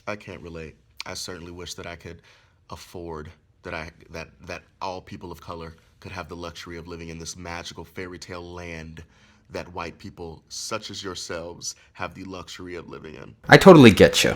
I can't relate. I certainly wish that I could afford that all people of color could have the luxury of living in this magical fairy tale land that white people such as yourselves have the luxury of living in. I totally get you.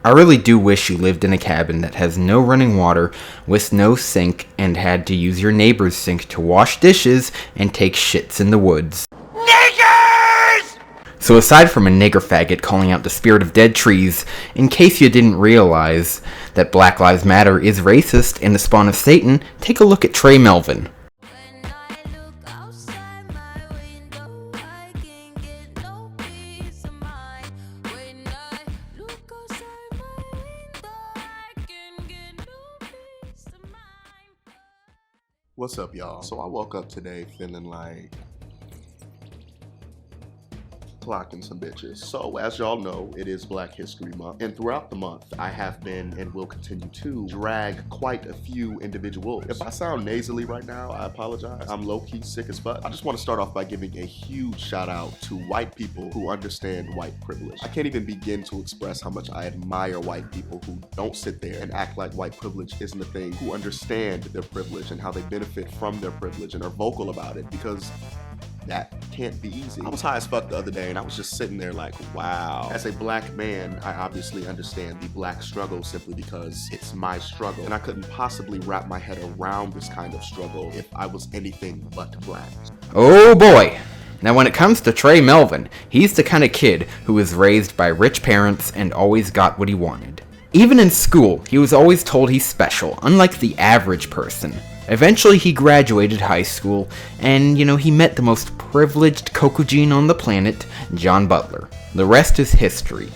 I really do wish you lived in a cabin that has no running water, with no sink, and had to use your neighbor's sink to wash dishes and take shits in the woods. Niggers! So aside from a nigger faggot calling out the spirit of dead trees, in case you didn't realize that Black Lives Matter is racist and the spawn of Satan, take a look at Tre Melvin. What's up, y'all? So I woke up today feeling like clocking some bitches. So as y'all know, it is Black History Month, and throughout the month I have been and will continue to drag quite a few individuals. If I sound nasally right now, I apologize. I'm low-key sick as fuck. I just want to start off by giving a huge shout out to white people who understand white privilege. I can't even begin to express how much I admire white people who don't sit there and act like white privilege isn't a thing, who understand their privilege and how they benefit from their privilege and are vocal about it, because that can't be easy. I was high as fuck the other day and I was just sitting there like, wow. As a black man, I obviously understand the black struggle simply because it's my struggle. And I couldn't possibly wrap my head around this kind of struggle if I was anything but black. Oh boy. Now when it comes to Tre Melvin, he's the kind of kid who was raised by rich parents and always got what he wanted. Even in school, he was always told he's special, unlike the average person. Eventually he graduated high school, and he met the most privileged cocogene on the planet, John Butler. The rest is history.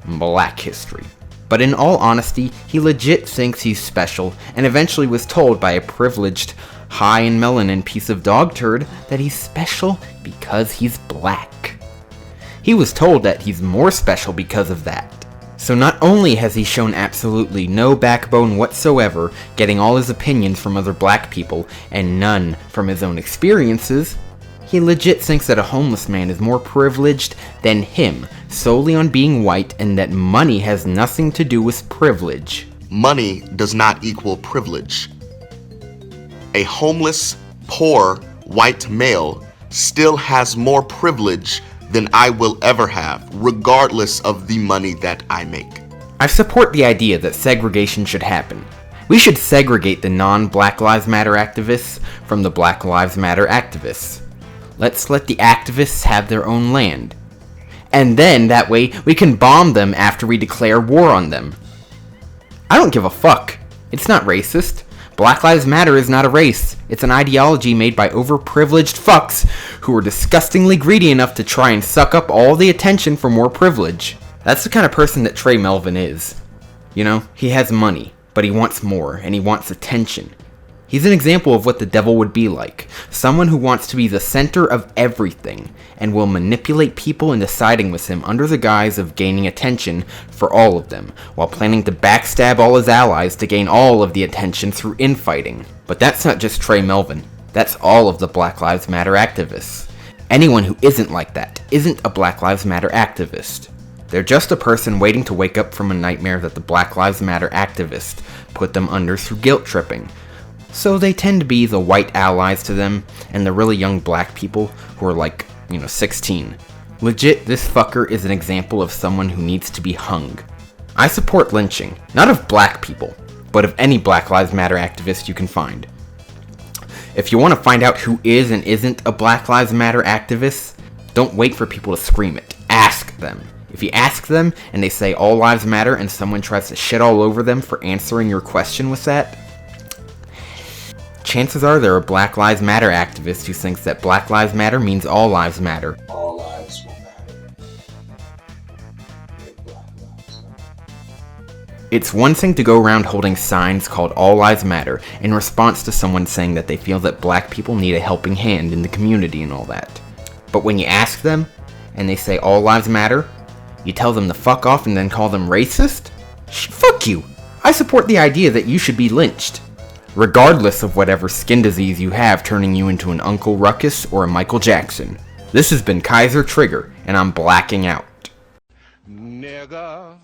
Black history. But in all honesty, he legit thinks he's special, and eventually was told by a privileged, high in melanin piece of dog turd that he's special because he's black. He was told that he's more special because of that. So not only has he shown absolutely no backbone whatsoever, getting all his opinions from other black people, and none from his own experiences, he legit thinks that a homeless man is more privileged than him, solely on being white, and that money has nothing to do with privilege. Money does not equal privilege. A homeless, poor, white male still has more privilege than I will ever have, regardless of the money that I make. I support the idea that segregation should happen. We should segregate the non-Black Lives Matter activists from the Black Lives Matter activists. Let's let the activists have their own land. And then, that way, we can bomb them after we declare war on them. I don't give a fuck. It's not racist. Black Lives Matter is not a race. It's an ideology made by overprivileged fucks who are disgustingly greedy enough to try and suck up all the attention for more privilege. That's the kind of person that Tre Melvin is. He has money, but he wants more, and he wants attention. He's an example of what the devil would be like. Someone who wants to be the center of everything, and will manipulate people into siding with him under the guise of gaining attention for all of them, while planning to backstab all his allies to gain all of the attention through infighting. But that's not just Tre Melvin. That's all of the Black Lives Matter activists. Anyone who isn't like that isn't a Black Lives Matter activist. They're just a person waiting to wake up from a nightmare that the Black Lives Matter activist put them under through guilt tripping. So they tend to be the white allies to them, and the really young black people who are 16. Legit, this fucker is an example of someone who needs to be hung. I support lynching, not of black people, but of any Black Lives Matter activist you can find. If you want to find out who is and isn't a Black Lives Matter activist, don't wait for people to scream it. Ask them. If you ask them and they say all lives matter and someone tries to shit all over them for answering your question with that, chances are they're a Black Lives Matter activist who thinks that Black Lives Matter means all lives matter. All lives will matter. It's one thing to go around holding signs called All Lives Matter in response to someone saying that they feel that black people need a helping hand in the community and all that. But when you ask them, and they say all lives matter, you tell them to fuck off and then call them racist? Fuck you! I support the idea that you should be lynched, regardless of whatever skin disease you have turning you into an Uncle Ruckus or a Michael Jackson. This has been Kaiser Trigger, and I'm blacking out. Nigga.